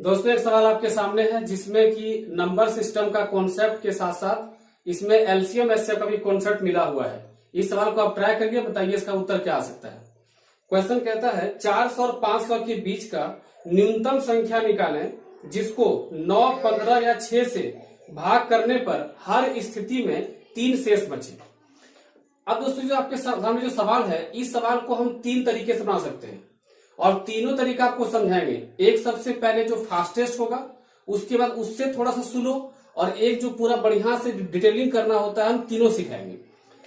दोस्तों एक सवाल आपके सामने है जिसमें कि नंबर सिस्टम का कॉन्सेप्ट के साथ साथ इसमें एलसीएम एचसीएफ का भी कॉन्सेप्ट मिला हुआ है। इस सवाल को आप ट्राई करिए, बताइए इसका उत्तर क्या आ सकता है। क्वेश्चन कहता है 400 और 500 के बीच का न्यूनतम संख्या निकालें जिसको 9, 15 या 6 से भाग करने पर हर स्थिति में 3 शेष बचे। अब दोस्तों जो आपके सामने जो सवाल है, इस सवाल को हम 3 तरीके से बना सकते हैं और तीनों तरीका आपको समझाएंगे। एक सबसे पहले जो फास्टेस्ट होगा, उसके बाद उससे थोड़ा सा स्लो, और एक जो पूरा बढ़िया से डिटेलिंग करना होता है, हम तीनों सिखाएंगे।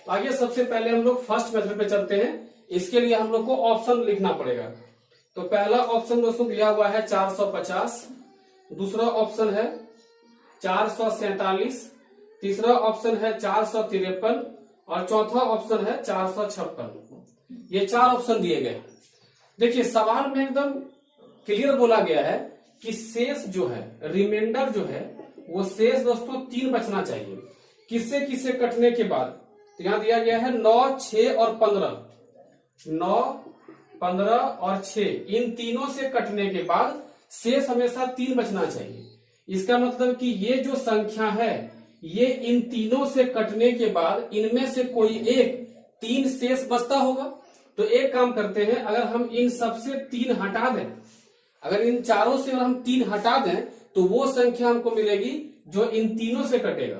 तो आइए सबसे पहले हम लोग फर्स्ट मेथड पे चलते हैं। इसके लिए हम लोग को ऑप्शन लिखना पड़ेगा। तो पहला ऑप्शन दोस्तों दिया हुआ है 450, दूसरा ऑप्शन है 447, तीसरा ऑप्शन है 453 और चौथा ऑप्शन है 456। ये 4 ऑप्शन दिए गए। देखिए सवाल में एकदम क्लियर बोला गया है कि शेष जो है, रिमाइंडर जो है, वो शेष दोस्तों 3 बचना चाहिए। किससे किससे कटने के बाद, तो यहां दिया गया है 9, 6 और 15। 9, 15 और 6, इन तीनों से कटने के बाद शेष हमेशा 3 बचना चाहिए। इसका मतलब कि ये जो संख्या है, ये इन तीनों से कटने के बाद इनमें से कोई एक 3 शेष बचता होगा। तो एक काम करते हैं, अगर हम इन सबसे 3 हटा दें, अगर इन चारों से हम 3 हटा दें तो वो संख्या हमको मिलेगी जो इन तीनों से कटेगा।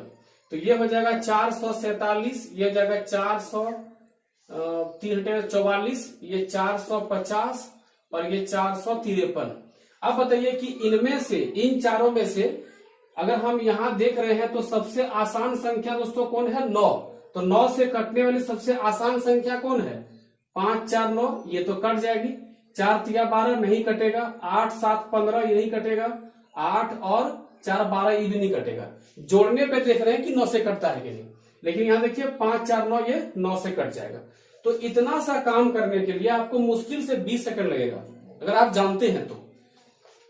तो ये हो जाएगा 447, ये हो जाएगा 400, 3 हटेगा 44, ये 450 और ये 453। अब बताइए कि इनमें से, इन चारों में से अगर हम यहां देख रहे हैं तो सबसे आसान संख्या दोस्तों कौन है? 9। तो 9 से कटने वाली सबसे आसान संख्या कौन है? 5, 4, 9, ये तो कट जाएगी। 4, 3, 12 नहीं कटेगा। 8, 7, 15 ये नहीं कटेगा। 8 और 4, 12 ये भी नहीं कटेगा। जोड़ने पे देख रहे हैं कि 9 से कटता है कि नहीं, लेकिन यहां देखिए 5, 4, 9 ये 9 से कट जाएगा। तो इतना सा काम करने के लिए आपको मुश्किल से 20 सेकंड लगेगा, अगर आप जानते हैं तो।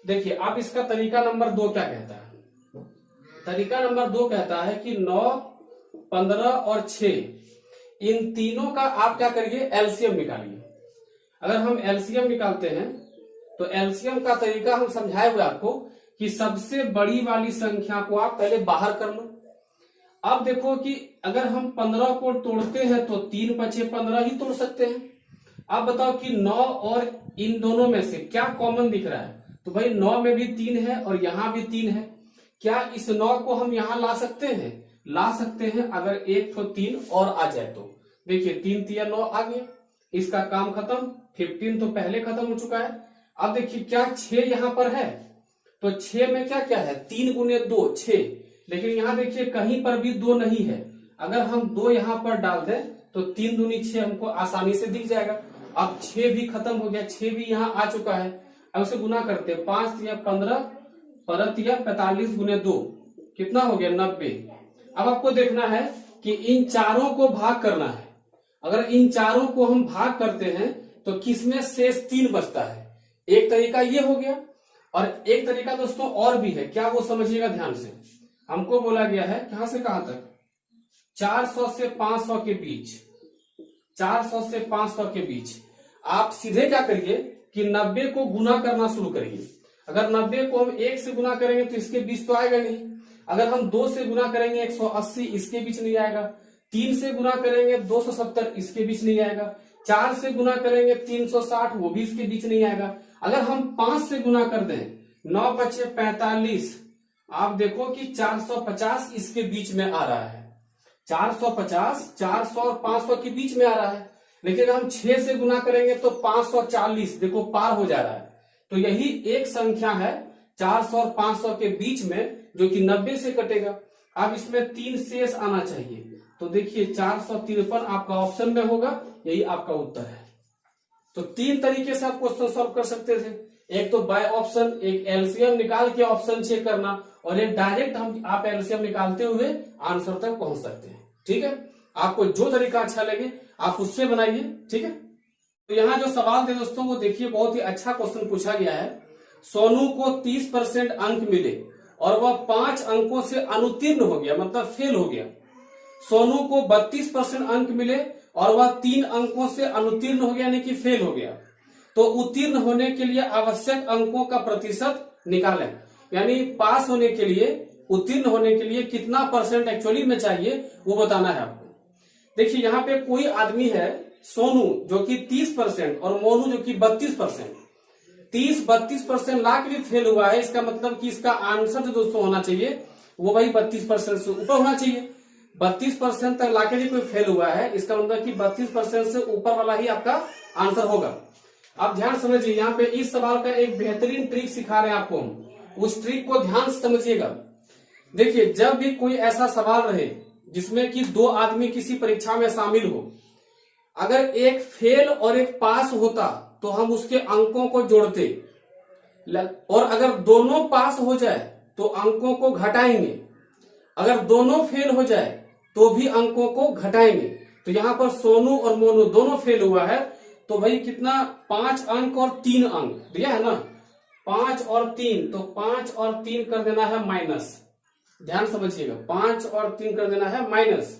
देखिए अब इसका तरीका नंबर 2 क्या कहता है? तरीका नंबर 2 कहता है कि 9, 15 और 6, इन तीनों का आप क्या करिए? एलसीएम निकालिए। अगर हम एलसीएम निकालते हैं तो एलसीएम का तरीका हम समझाए हुए आपको कि सबसे बड़ी वाली संख्या को आप पहले बाहर कर लो। अब देखो कि अगर हम 15 को तोड़ते हैं तो 3 बचे 15 ही तोड़ सकते हैं। अब बताओ कि 9 और इन दोनों में से क्या कॉमन दिख रहा है? तो भाई 9 में भी 3 है और यहां भी 3 है। क्या इस 9 को हम यहां ला सकते हैं? ला सकते हैं, अगर एक तो 3 और आ जाए तो। देखिए 3 3 9 आ गया, इसका काम खत्म। 15 तो पहले खत्म हो चुका है। अब देखिए क्या 6 यहां पर है? तो 6 में क्या क्या है? 3 गुने 2 6, लेकिन यहां देखिए कहीं पर भी 2 नहीं है। अगर हम 2 यहां पर डाल दें तो 3 दूनी 6 हमको आसानी से दिख जाएगा। अब 6 भी खत्म हो गया, 6 भी यहां आ चुका है। अब उसे गुना करते हैं, 5 या 15, 45 गुने 2 कितना हो गया? 90। अब आपको देखना है कि इन चारों को भाग करना है। अगर इन चारों को हम भाग करते हैं तो किसमें शेष 3 बचता है? एक तरीका ये हो गया, और एक तरीका दोस्तों और भी है। क्या वो समझिएगा ध्यान से। हमको बोला गया है कहां से कहां तक? 400 से 500 के बीच। 400 से 500 के बीच आप सीधे क्या करिए कि 90 को गुना करना शुरू करिए। अगर 90 को हम 1 से गुना करेंगे तो इसके बीच तो आएगा नहीं। अगर हम 2 से गुना करेंगे 180, इसके बीच नहीं आएगा। 3 से गुना करेंगे 270, इसके बीच नहीं आएगा। 4 से गुना करेंगे 360, वो भी इसके बीच नहीं आएगा। अगर हम 5 से गुना कर दें, 9 बचे 45, आप देखो कि 450 इसके बीच में आ रहा है। 450 400 और 500 के बीच में आ रहा है। लेकिन अगर हम 6 से गुना करेंगे तो 540, देखो पार हो जा रहा है। तो यही एक संख्या है 400 और 500 के बीच में, जो कि 90 से कटेगा। अब इसमें 3 शेष आना चाहिए। तो देखिए 453 आपका ऑप्शन में होगा, यही आपका उत्तर है। तो 3 तरीके से आप क्वेश्चन सॉल्व कर सकते थे। एक तो बाय ऑप्शन, एक एलसीएम निकाल के ऑप्शन चेक करना, और एक डायरेक्ट आप एलसीएम निकालते हुए आंसर तक पहुंच सकते हैं। ठीक है, आपको जो तरीका अच्छा लगे आप उससे बनाइए। ठीक है, तो यहाँ जो सवाल थे दोस्तों वो देखिए, बहुत ही अच्छा क्वेश्चन पूछा गया है। सोनू को 30% अंक मिले और वह 5 अंकों से अनुत्तीर्ण हो गया, मतलब फेल हो गया। सोनू को 32% अंक मिले और वह 3 अंकों से अनुत्तीर्ण हो गया, यानी कि फेल हो गया। तो उत्तीर्ण होने के लिए आवश्यक अंकों का प्रतिशत निकालें। यानी पास होने के लिए, उत्तीर्ण होने के लिए कितना परसेंट एक्चुअली में चाहिए वो बताना है आपको। देखिए यहाँ पे कोई आदमी है सोनू जो कि 30% और मोनू जो कि 32%, 30-32% ला के भी फेल हुआ है। इसका मतलब कि इसका आंसर जो दोस्तों होना चाहिए वो भाई 32% से ऊपर होना चाहिए। 32% तक लाके भी कोई फेल हुआ है, इसका मतलब कि 32% से ऊपर वाला ही आपका आंसर होगा। आप ध्यान समझिए, यहाँ पे इस सवाल का एक बेहतरीन ट्रिक सिखा रहे हैं आपको हम, उस ट्रिक को ध्यान से समझिएगा। देखिए जब भी कोई ऐसा सवाल रहे जिसमें कि दो आदमी किसी परीक्षा में शामिल हो, अगर एक फेल और एक पास होता तो हम उसके अंकों को जोड़ते, और अगर दोनों पास हो जाए तो अंकों को घटाएंगे, अगर दोनों फेल हो जाए तो भी अंकों को घटाएंगे। तो यहाँ पर सोनू और मोनू दोनों फेल हुआ है, तो भाई कितना, 5 अंक और 3 अंक दिया है ना, 5 और 3, तो 5 और 3 कर देना है माइनस। ध्यान समझिएगा, 5 और 3 कर देना है माइनस।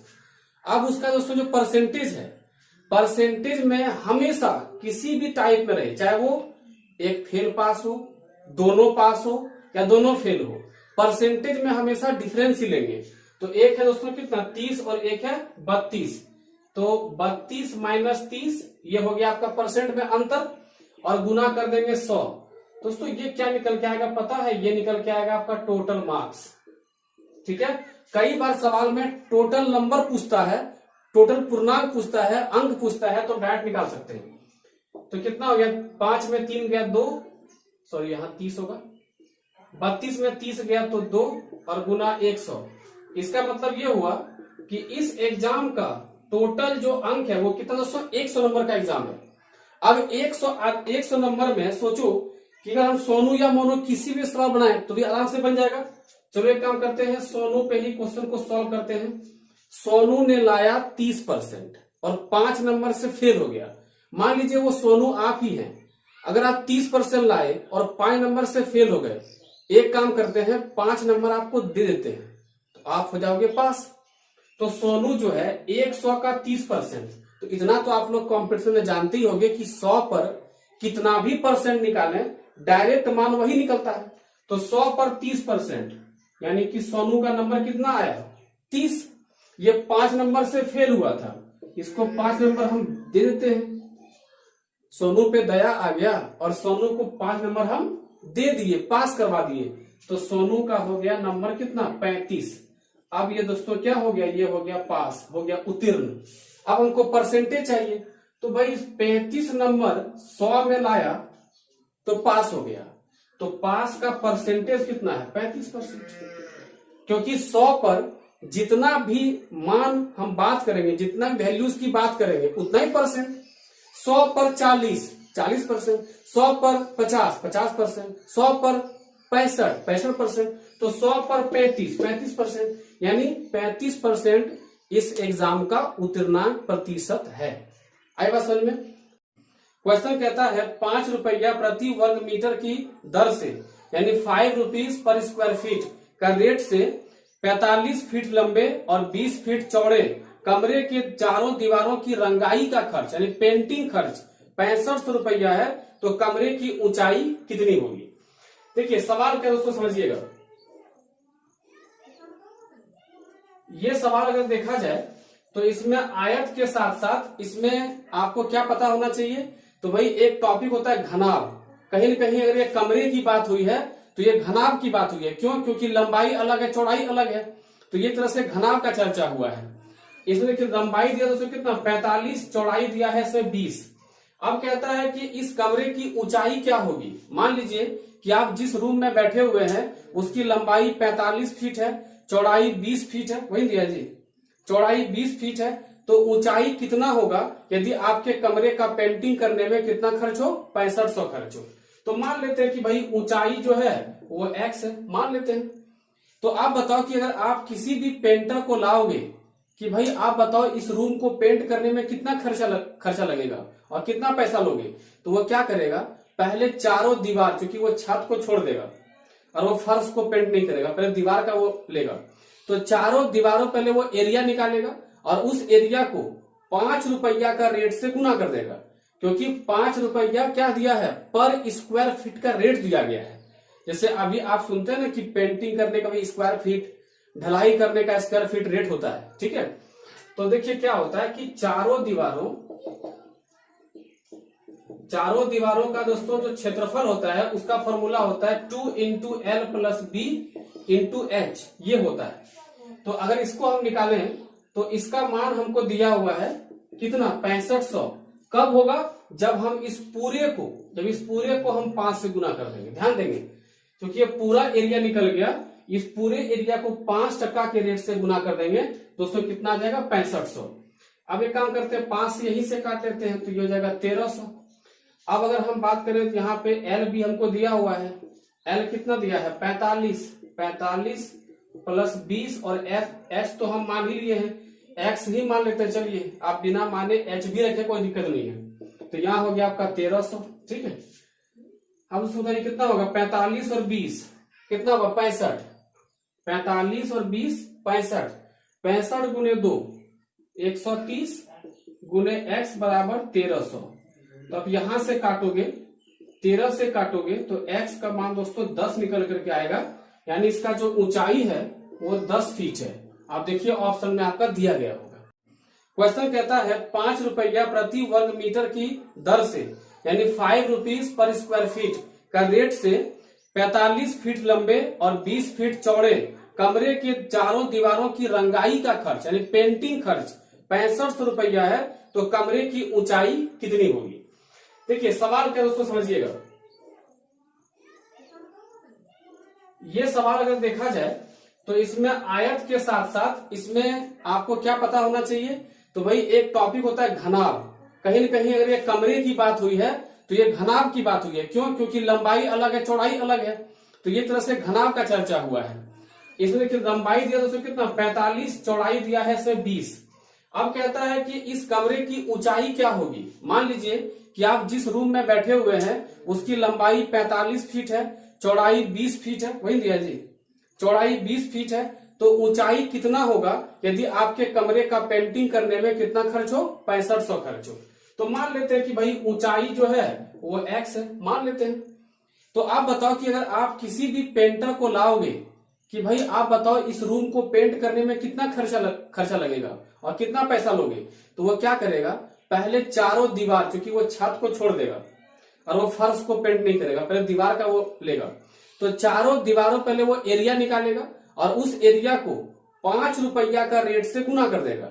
अब उसका दोस्तों जो परसेंटेज है, परसेंटेज में हमेशा किसी भी टाइप में रहे, चाहे वो एक फेल पास हो, दोनों पास हो या दोनों फेल हो, परसेंटेज में हमेशा डिफरेंस ही लेंगे। तो एक है दोस्तों कितना, 30 और एक है 32, तो 32 माइनस 30 ये हो गया आपका परसेंट में अंतर, और गुना कर देंगे 100। दोस्तों ये क्या निकल के आएगा पता है, ये निकल के आएगा आपका टोटल मार्क्स। ठीक है, कई बार सवाल में टोटल नंबर पूछता है, टोटल पूर्णांक पूछता है, अंक पूछता है, तो डायरेक्ट निकाल सकते हैं। तो कितना हो गया, 5 में 3 गया 2, सॉरी यहाँ 30 होगा, 32 में 30 गया तो 2 और गुना 100। इसका मतलब ये हुआ कि इस एग्जाम का टोटल जो अंक है वो कितना दोस्तों, 100 नंबर का एग्जाम है। अब 100 नंबर में सोचो कि अगर हम सोनू या मोनू किसी भी सवाल बनाए तो भी आराम से बन जाएगा। चलो एक काम करते हैं, सोनू पे ही क्वेश्चन को सॉल्व करते हैं। सोनू ने लाया 30% और 5 नंबर से फेल हो गया। मान लीजिए वो सोनू आप ही हैं, अगर आप 30% लाए और 5 नंबर से फेल हो गए, एक काम करते हैं 5 नंबर आपको दे देते हैं तो आप हो जाओगे पास। तो सोनू जो है 100 का 30%, तो इतना तो आप लोग कॉम्पिटिशन में जानते ही होंगे कि 100 पर कितना भी परसेंट निकालें डायरेक्ट मान वही निकलता है। तो 100 पर 30%, यानी कि सोनू का नंबर कितना आया, 30। ये 5 नंबर से फेल हुआ था, इसको 5 नंबर हम दे देते हैं। सोनू पे दया आ गया और सोनू को 5 नंबर हम दे दिए, पास करवा दिए। तो सोनू का हो गया नंबर कितना, 35। अब ये दोस्तों क्या हो गया, ये हो गया पास, हो गया उत्तीर्ण। अब हमको परसेंटेज चाहिए, तो भाई 35 नंबर 100 में लाया तो पास हो गया। तो पास का परसेंटेज कितना है, 35%। क्योंकि 100 पर जितना भी मान हम बात करेंगे, जितना वैल्यूज की बात करेंगे उतना ही परसेंट। 100 पर 40% 100 पर 50%, 100 पर 65%, तो 100 पर 35%, यानी 35% इस एग्जाम का उत्तीर्णांक प्रतिशत है। आई बात समझ में। क्वेश्चन कहता है 5 रुपया प्रति वर्ग मीटर की दर से, यानी 5 रुपीज पर स्क्वायर फीट का रेट से 45 फीट लंबे और 20 फीट चौड़े कमरे के चारों दीवारों की रंगाई का खर्च, यानी पेंटिंग खर्च 65 रुपया है, तो कमरे की ऊंचाई कितनी होगी। देखिए सवाल क्या दोस्तों समझिएगा, ये सवाल अगर देखा जाए तो इसमें आयत के साथ साथ इसमें आपको क्या पता होना चाहिए, तो भाई एक टॉपिक होता है घनाभ। कहीं न कहीं अगर ये कमरे की बात हुई है तो ये घनाभ की बात हुई है। क्यों, क्योंकि लंबाई अलग है, चौड़ाई अलग है, तो ये तरह से घनाभ का चर्चा हुआ है। इसमें देखिए लंबाई दिया दोस्तों कितना, 45, चौड़ाई दिया है इसमें 20। अब कहता है कि इस कमरे की ऊंचाई क्या होगी। मान लीजिए कि आप जिस रूम में बैठे हुए हैं उसकी लंबाई 45 फीट है, चौड़ाई 20 फीट है, वही दिया जी, चौड़ाई 20 फीट है, तो ऊंचाई कितना होगा यदि आपके कमरे का पेंटिंग करने में कितना खर्च हो, 6500 खर्च हो। तो मान लेते हैं कि भाई ऊंचाई जो है वो x है, मान लेते हैं। तो आप बताओ कि अगर आप किसी भी पेंटर को लाओगे कि भाई आप बताओ इस रूम को पेंट करने में कितना खर्चा लगेगा और कितना पैसा लोगे, तो वो क्या करेगा, पहले चारों दीवार, क्योंकि वो छत को छोड़ देगा और वो फर्श को पेंट नहीं करेगा, पहले दीवार का वो लेगा, तो चारों दीवारों पहले वो एरिया निकालेगा और उस एरिया को 5 रुपया का रेट से गुना कर देगा। क्योंकि 5 रुपया क्या दिया है, पर स्क्वायर फीट का रेट दिया गया है। जैसे अभी आप सुनते हैं ना कि पेंटिंग करने का भी स्क्वायर फीट, ढलाई करने का स्क्वायर फीट रेट होता है, ठीक है। तो देखिए क्या होता है कि चारों दीवारों का दोस्तों जो क्षेत्रफल होता है उसका फॉर्मूला होता है 2 into L plus B into H, ये होता है। तो अगर इसको हम निकालें तो इसका मान हमको दिया हुआ है कितना, 6500। कब होगा, जब इस पूरे को हम 5 से गुना कर देंगे। ध्यान देंगे क्योंकि ये पूरा एरिया निकल गया, इस पूरे एरिया को 5% के रेट से गुना कर देंगे दोस्तों, कितना आ जाएगा, 6500। अब एक काम करते हैं, 5 यहीं से काट लेते हैं तो ये हो जाएगा 1300। अब अगर हम बात करें तो यहाँ पे एल भी हमको दिया हुआ है, एल कितना दिया है, 45 प्लस 20 और एच तो हम मान ही लिए हैं, एक्स ही मान लेते हैं। चलिए आप बिना माने एच भी रखे, कोई दिक्कत नहीं है। तो यहाँ हो गया आपका 1300, ठीक है। अब सुधारिए कितना होगा, 45 और 20 कितना होगा, 65। 45 और 20 65, 65 गुने 2 130 गुने एक्स बराबर 1300। तो अब यहां से काटोगे, 13 से काटोगे तो एक्स का मान दोस्तों 10 निकल करके आएगा, यानी इसका जो ऊंचाई है वो 10 फीट है। आप देखिए ऑप्शन में आपका दिया गया होगा। क्वेश्चन कहता है 5 रुपया प्रति वर्ग मीटर की दर से, यानी 5 रुपीज पर स्क्वायर फीट का रेट से 45 फीट लंबे और 20 फीट चौड़े कमरे के चारों दीवारों की रंगाई का खर्च, यानी पेंटिंग खर्च 6500 रुपया है, तो कमरे की ऊंचाई कितनी होगी। देखिए सवाल क्या दोस्तों समझिएगा, ये सवाल अगर देखा जाए तो इसमें आयत के साथ साथ इसमें आपको क्या पता होना चाहिए, तो भाई एक टॉपिक होता है घनाभ। कहीं न कहीं अगर ये कमरे की बात हुई है तो ये घनाभ की बात हुई है। क्यों, क्योंकि लंबाई अलग है, चौड़ाई अलग है, तो ये तरह से घनाभ का चर्चा हुआ है। इसमें देखिए लंबाई दिया दोस्तों कितना, 45, चौड़ाई दिया है इसमें 20। अब कहता है कि इस कमरे की ऊंचाई क्या होगी। मान लीजिए कि आप जिस रूम में बैठे हुए हैं उसकी लंबाई 45 फीट है, चौड़ाई 20 फीट है, वही दिया जी, चौड़ाई 20 फीट है, तो ऊंचाई कितना होगा यदि आपके कमरे का पेंटिंग करने में कितना खर्च हो, 6500 खर्च हो। तो मान लेते हैं कि भाई ऊंचाई जो है वो एक्स है, मान लेते हैं। तो आप बताओ कि अगर आप किसी भी पेंटर को लाओगे कि भाई आप बताओ इस रूम को पेंट करने में कितना खर्चा लगेगा और कितना पैसा लोगे, तो वो क्या करेगा, पहले चारों दीवार, क्योंकि वो छत को छोड़ देगा और वो फर्श को पेंट नहीं करेगा, पहले दीवार का वो लेगा, तो चारों दीवारों पहले वो एरिया निकालेगा और उस एरिया को 5 रुपया का रेट से गुना कर देगा,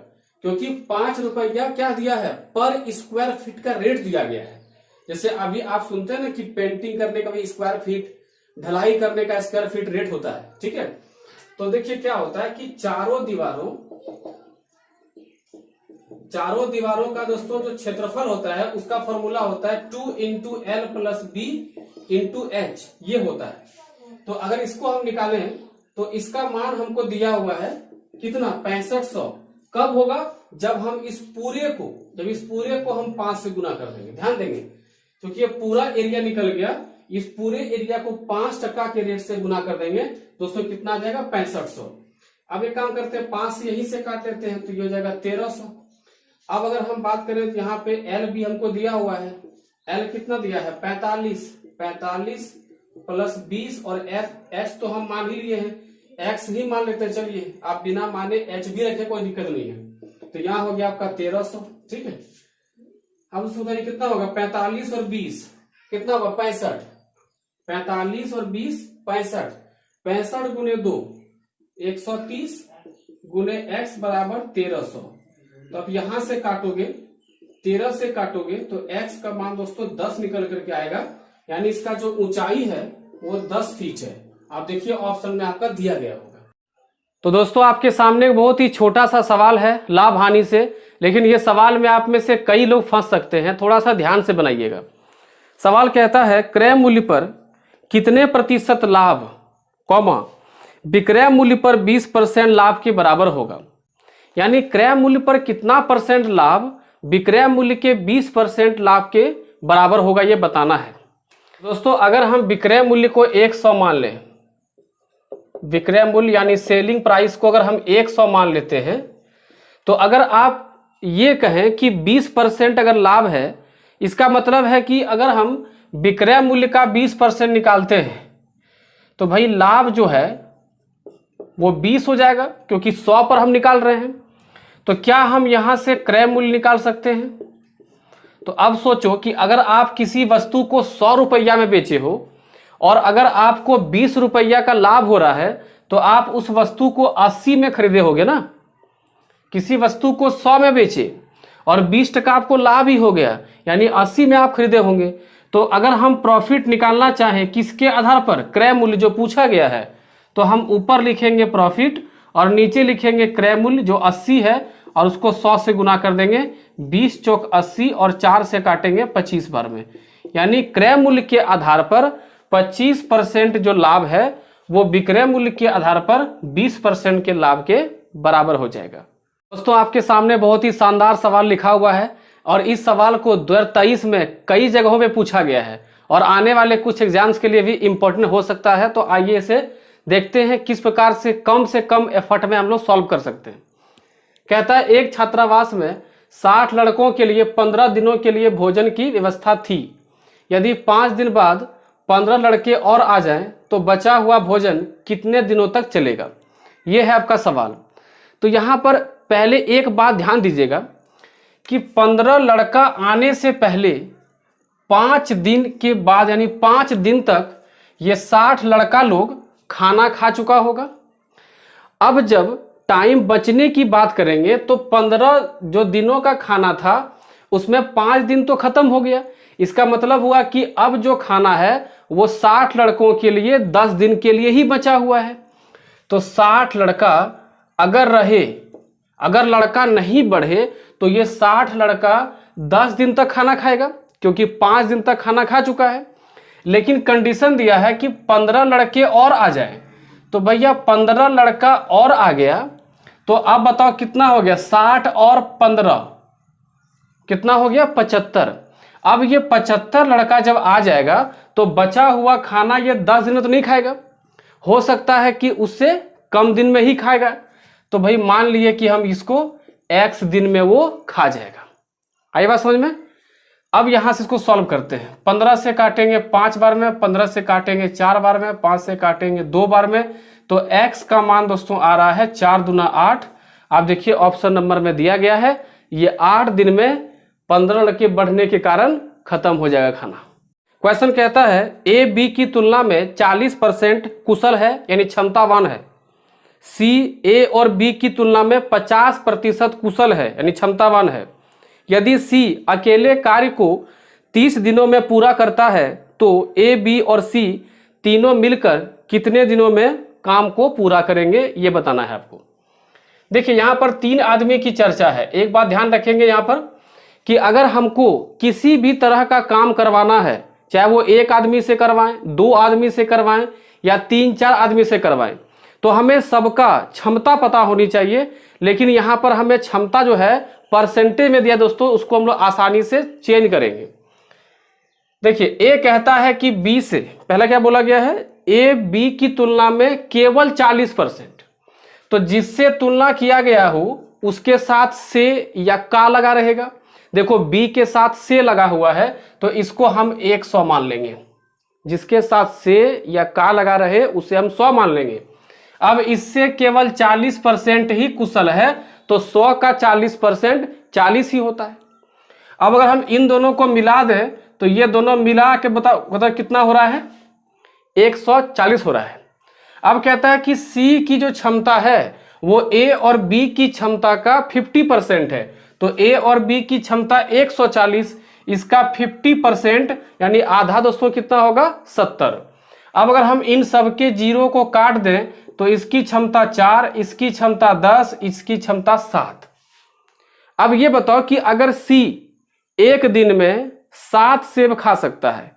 क्योंकि 5 रुपया क्या दिया है, पर स्क्वायर फीट का रेट दिया गया है। जैसे अभी आप सुनते हैं ना कि पेंटिंग करने का भी स्क्वायर फीट, ढलाई करने का स्क्वायर फीट रेट होता है, ठीक है। तो देखिए क्या होता है कि चारों दीवारों का दोस्तों जो क्षेत्रफल होता है उसका फॉर्मूला होता है 2 into L plus B into H, ये होता है। तो अगर इसको हम निकालें तो इसका मान हमको दिया हुआ है कितना, 6500। कब होगा, जब इस पूरे को हम 5 से गुना कर देंगे। ध्यान देंगे क्योंकि ये पूरा एरिया निकल गया, इस पूरे एरिया को 5% के रेट से गुना कर देंगे दोस्तों, कितना आ जाएगा, 6500। अब एक काम करते हैं, 5 यहीं से काट लेते हैं तो ये हो जाएगा 1300। अब अगर हम बात करें तो यहाँ पे एल भी हमको दिया हुआ है, एल कितना दिया है, 45 प्लस 20 और एच तो हम मान ही लिए हैं, एक्स ही मान लेते हैं। चलिए आप बिना माने एच भी रखे, कोई दिक्कत नहीं है। तो यहाँ हो गया आपका 1300, ठीक है। अब सुधारिए कितना होगा, 45 और 20 कितना होगा, 65। 45 और 20 65, 65 गुने 2 130 गुने एक्स बराबर 1300। तो अब यहां से काटोगे, 13 से काटोगे तो एक्स का मान दोस्तों 10 निकल करके आएगा, यानी इसका जो ऊंचाई है वो 10 फीट है। आप देखिए ऑप्शन में आपका दिया गया होगा। तो दोस्तों आपके सामने बहुत ही छोटा सा सवाल है लाभ हानि से, लेकिन ये सवाल में आप में से कई लोग फंस सकते हैं, थोड़ा सा ध्यान से बनाइएगा। सवाल कहता है क्रय मूल्य पर कितने प्रतिशत लाभ, विक्रय मूल्य पर 20% लाभ के बराबर होगा। यानी क्रय मूल्य पर कितना परसेंट लाभ विक्रय मूल्य के 20% लाभ के बराबर होगा, ये बताना है। दोस्तों अगर हम विक्रय मूल्य को 100 मान लें, विक्रय मूल्य यानी सेलिंग प्राइस को अगर हम 100 मान लेते हैं, तो अगर आप ये कहें कि 20% अगर लाभ है, इसका मतलब है कि अगर हम विक्रय मूल्य का 20% निकालते हैं तो भाई लाभ जो है वो 20 हो जाएगा, क्योंकि 100 पर हम निकाल रहे हैं। तो क्या हम यहां से क्रय मूल्य निकाल सकते हैं? तो अब सोचो कि अगर आप किसी वस्तु को 100 रुपया में बेचे हो और अगर आपको 20 रुपया का लाभ हो रहा है तो आप उस वस्तु को 80 में खरीदे होगे ना। किसी वस्तु को 100 में बेचे और 20% आपको लाभ ही हो गया, यानी 80 में आप खरीदे होंगे। तो अगर हम प्रॉफिट निकालना चाहें किसके आधार पर? क्रय मूल्य जो पूछा गया है, तो हम ऊपर लिखेंगे प्रॉफिट और नीचे लिखेंगे क्रय मूल्य जो 80 है और उसको 100 से गुना कर देंगे। 20 चौक 80 और 4 से काटेंगे 25 बार में, यानी क्रय मूल्य के आधार पर 25% जो लाभ है वो विक्रय मूल्य के आधार पर 20% के लाभ के बराबर हो जाएगा। दोस्तों आपके सामने बहुत ही शानदार सवाल लिखा हुआ है और इस सवाल को 2023 में कई जगहों पे पूछा गया है और आने वाले कुछ एग्जाम्स के लिए भी इम्पोर्टेंट हो सकता है। तो आइए इसे देखते हैं किस प्रकार से कम एफर्ट में हम लोग सॉल्व कर सकते हैं। कहता है एक छात्रावास में 60 लड़कों के लिए 15 दिनों के लिए भोजन की व्यवस्था थी। यदि 5 दिन बाद 15 लड़के और आ जाएं तो बचा हुआ भोजन कितने दिनों तक चलेगा? यह है आपका सवाल। तो यहाँ पर पहले एक बात ध्यान दीजिएगा कि 15 लड़का आने से पहले 5 दिन के बाद यानी 5 दिन तक ये 60 लड़का लोग खाना खा चुका होगा। अब जब टाइम बचने की बात करेंगे तो 15 जो दिनों का खाना था उसमें 5 दिन तो खत्म हो गया। इसका मतलब हुआ कि अब जो खाना है वो 60 लड़कों के लिए 10 दिन के लिए ही बचा हुआ है। तो 60 लड़का अगर रहे, अगर लड़का नहीं बढ़े तो ये 60 लड़का 10 दिन तक खाना खाएगा, क्योंकि 5 दिन तक खाना खा चुका है। लेकिन कंडीशन दिया है कि 15 लड़के और आ जाए। तो भैया 15 लड़का और आ गया तो अब बताओ कितना हो गया? 60 और 15 कितना हो गया? 75। अब ये 75 लड़का जब आ जाएगा तो बचा हुआ खाना ये 10 दिन में तो नहीं खाएगा, हो सकता है कि उससे कम दिन में ही खाएगा। तो भाई मान लिए कि हम इसको x दिन में वो खा जाएगा। आई बात समझ में? अब यहां से इसको सॉल्व करते हैं। 15 से काटेंगे 5 बार में, 15 से काटेंगे 4 बार में, 5 से काटेंगे 2 बार में। तो x का मान दोस्तों आ रहा है 4 दूना 8। आप देखिए ऑप्शन नंबर में दिया गया है ये 8 दिन में 15 लड़के बढ़ने के कारण खत्म हो जाएगा खाना। क्वेश्चन कहता है ए बी की तुलना में 40% कुशल है यानी क्षमतावान है। सी ए और बी की तुलना में 50% कुशल है यानी क्षमतावान है। यदि सी अकेले कार्य को 30 दिनों में पूरा करता है तो ए बी और सी तीनों मिलकर कितने दिनों में काम को पूरा करेंगे, ये बताना है आपको। देखिए यहाँ पर 3 आदमी की चर्चा है। एक बात ध्यान रखेंगे यहाँ पर कि अगर हमको किसी भी तरह का काम करवाना है, चाहे वो 1 आदमी से करवाएं, 2 आदमी से करवाएं या 3-4 आदमी से करवाएं, तो हमें सबका क्षमता पता होनी चाहिए। लेकिन यहाँ पर हमें क्षमता जो है परसेंटेज में दिया दोस्तों, उसको हम लोग आसानी से चेंज करेंगे। देखिए ए कहता है कि बी से, पहला क्या बोला गया है? ए बी की तुलना में केवल 40%। तो जिससे तुलना किया गया हो उसके साथ से या का लगा रहेगा। देखो बी के साथ से लगा हुआ है तो इसको हम 100 मान लेंगे। जिसके साथ से या का लगा रहे उसे हम 100 मान लेंगे। अब इससे केवल 40% ही कुशल है तो 100 का 40% 40 ही होता है। अब अगर हम इन दोनों को मिला दें तो ये दोनों मिला के बताओ कितना हो रहा है? 140 हो रहा है। अब कहता है कि सी की जो क्षमता है वो ए और बी की क्षमता का 50% है। तो ए और बी की क्षमता 140, इसका 50% यानी आधा दोस्तों कितना होगा? 70। अब अगर हम इन सब के जीरो को काट दें तो इसकी क्षमता 4, इसकी क्षमता 10, इसकी क्षमता 7। अब ये बताओ कि अगर सी एक दिन में 7 सेब खा सकता है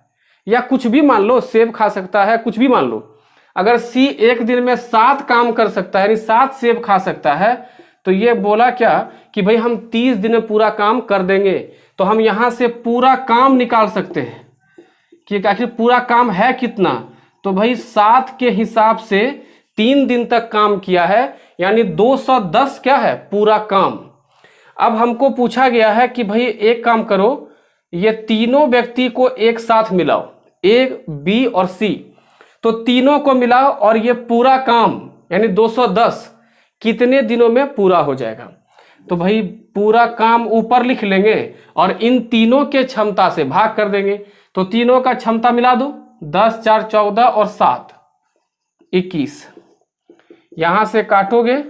या कुछ भी मान लो, सेब खा सकता है, कुछ भी मान लो, अगर सी एक दिन में 7 काम कर सकता है यानी 7 सेब खा सकता है तो ये बोला क्या कि भाई हम 30 दिन में पूरा काम कर देंगे। तो हम यहां से पूरा काम निकाल सकते हैं कि आखिर पूरा काम है कितना। तो भाई 7 के हिसाब से 3 दिन तक काम किया है यानी 210 क्या है? पूरा काम। अब हमको पूछा गया है कि भाई एक काम करो, ये तीनों व्यक्ति को एक साथ मिलाओ, ए, बी और सी, तो तीनों को मिलाओ और ये पूरा काम यानी 210 कितने दिनों में पूरा हो जाएगा। तो भाई पूरा काम ऊपर लिख लेंगे और इन तीनों के क्षमता से भाग कर देंगे। तो तीनों का क्षमता मिला दो, 10 4 14 और 7 21। यहां से काटोगे,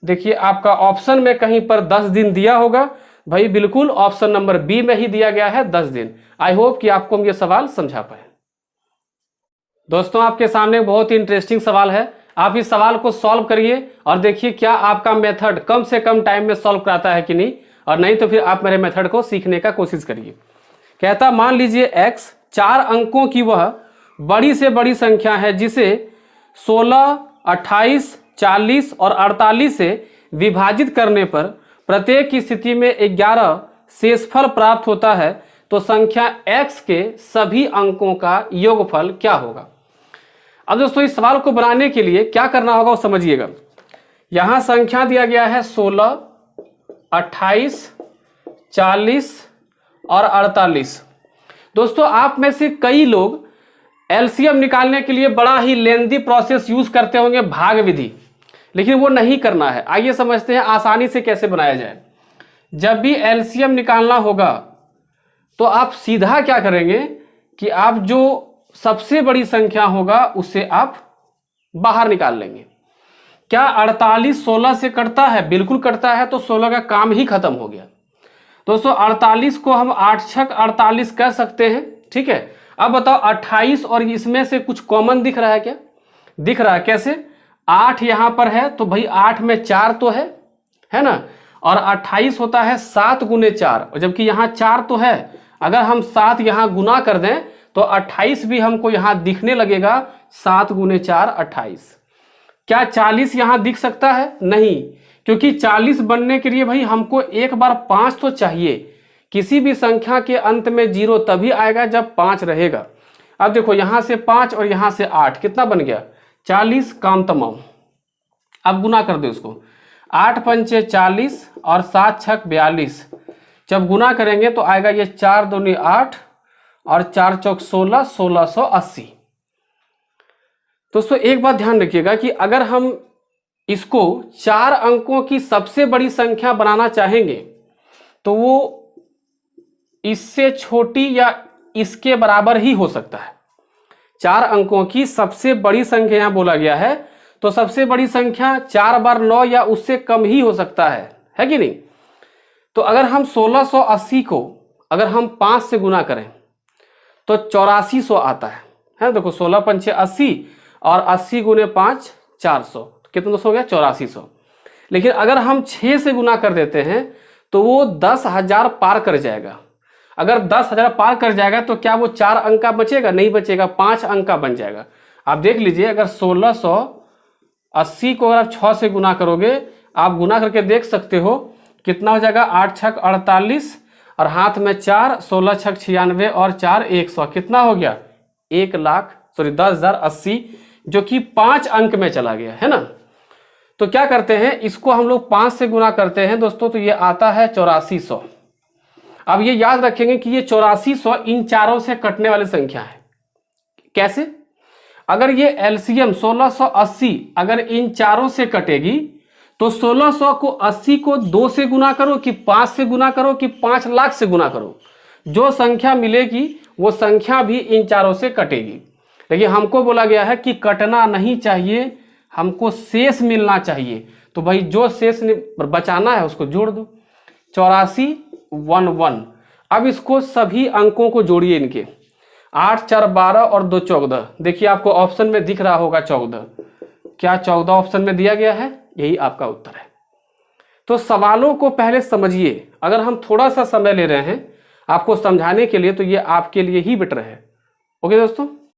देखिए आपका ऑप्शन में कहीं पर 10 दिन दिया होगा, भाई बिल्कुल ऑप्शन नंबर बी में ही दिया गया है 10 दिन। आई होप कि आपको हम ये सवाल समझा पाए। दोस्तों आपके सामने बहुत ही इंटरेस्टिंग सवाल है, आप इस सवाल को सॉल्व करिए और देखिए क्या आपका मेथड कम से कम टाइम में सॉल्व कराता है कि नहीं, और नहीं तो फिर आप मेरे मेथड को सीखने का कोशिश करिए। कहता मान लीजिए x 4 अंकों की वह बड़ी से बड़ी संख्या है जिसे 16, 28, 40 और 48 से विभाजित करने पर प्रत्येक की स्थिति में 11 शेषफल प्राप्त होता है, तो संख्या x के सभी अंकों का योगफल क्या होगा। अब दोस्तों इस सवाल को बनाने के लिए क्या करना होगा वो समझिएगा। यहां संख्या दिया गया है 16, 28, 40 और 48। दोस्तों आप में से कई लोग एलसीएम निकालने के लिए बड़ा ही लेंदी प्रोसेस यूज करते होंगे, भाग विधि, लेकिन वो नहीं करना है। आइए समझते हैं आसानी से कैसे बनाया जाए। जब भी एलसीएम निकालना होगा तो आप सीधा क्या करेंगे कि आप जो सबसे बड़ी संख्या होगा उसे आप बाहर निकाल लेंगे। क्या 48 16 से कटता है? बिल्कुल कटता है, तो 16 का काम ही खत्म हो गया। दोस्तों 48 को हम 8 छक 48 कह सकते हैं, ठीक है। अब बताओ 28 और इसमें से कुछ कॉमन दिख रहा है क्या? दिख रहा है, कैसे? 8 यहां पर है तो भाई 8 में 4 तो है ना, और 28 होता है 7 गुने 4, जबकि यहाँ 4 तो है। अगर हम 7 यहां गुना कर दें तो 28 भी हमको यहां दिखने लगेगा, 7 गुने 4 28। क्या 40 यहां दिख सकता है? नहीं, क्योंकि 40 बनने के लिए भाई हमको एक बार 5 तो चाहिए। किसी भी संख्या के अंत में 0 तभी आएगा जब 5 रहेगा। अब देखो यहां से 5 और यहां से 8, कितना बन गया? 40, काम तमाम। अब गुना कर दो इसको, 8 पंचे 40 और 7 छक 42। जब गुना करेंगे तो आएगा ये 4 दूनी 8 और 4 चौक 16, 1680। दोस्तों एक बात ध्यान रखिएगा कि अगर हम इसको 4 अंकों की सबसे बड़ी संख्या बनाना चाहेंगे तो वो इससे छोटी या इसके बराबर ही हो सकता है। 4 अंकों की सबसे बड़ी संख्या यहां बोला गया है, तो सबसे बड़ी संख्या 4 बार 9 या उससे कम ही हो सकता है कि नहीं। तो अगर हम 1680 को अगर हम 5 से गुना करें तो 8400 आता है। देखो 16 पंचे 80 और 80 गुने 5 400, कितना दोस्तों हो गया? 8400। लेकिन अगर हम 6 से गुना कर देते हैं तो वो 10,000 पार कर जाएगा। अगर 10,000 पार कर जाएगा तो क्या वो 4 अंक का बचेगा? नहीं बचेगा, 5 अंक का बन जाएगा। आप देख लीजिए, अगर 1680 को अगर आप 6 से गुना करोगे, आप गुना करके देख सकते हो कितना हो जाएगा। 8 छक 48 और हाथ में 4, 16 छक 96 और 4 100, कितना हो गया? 10,080, जो कि 5 अंक में चला गया है ना। तो क्या करते हैं, इसको हम लोग 5 से गुना करते हैं दोस्तों, तो ये आता है 8400। अब ये याद रखेंगे कि ये 8400 इन चारों से कटने वाली संख्या है। कैसे? अगर ये एलसीएम 1680 अगर इन चारों से कटेगी तो 1600 को 80 को 2 से गुना करो कि 5 से गुना करो कि 5 लाख से गुना करो, जो संख्या मिलेगी वो संख्या भी इन चारों से कटेगी। लेकिन हमको बोला गया है कि कटना नहीं चाहिए, हमको शेष मिलना चाहिए। तो भाई जो शेष बचाना है उसको जोड़ दो, 8411। अब इसको सभी अंकों को जोड़िए, इनके 8 4 12 और 2 14। देखिए आपको ऑप्शन में दिख रहा होगा 14। क्या 14 ऑप्शन में दिया गया है? यही आपका उत्तर है। तो सवालों को पहले समझिए। अगर हम थोड़ा सा समय ले रहे हैं आपको समझाने के लिए तो ये आपके लिए ही बेटर है। ओके दोस्तों।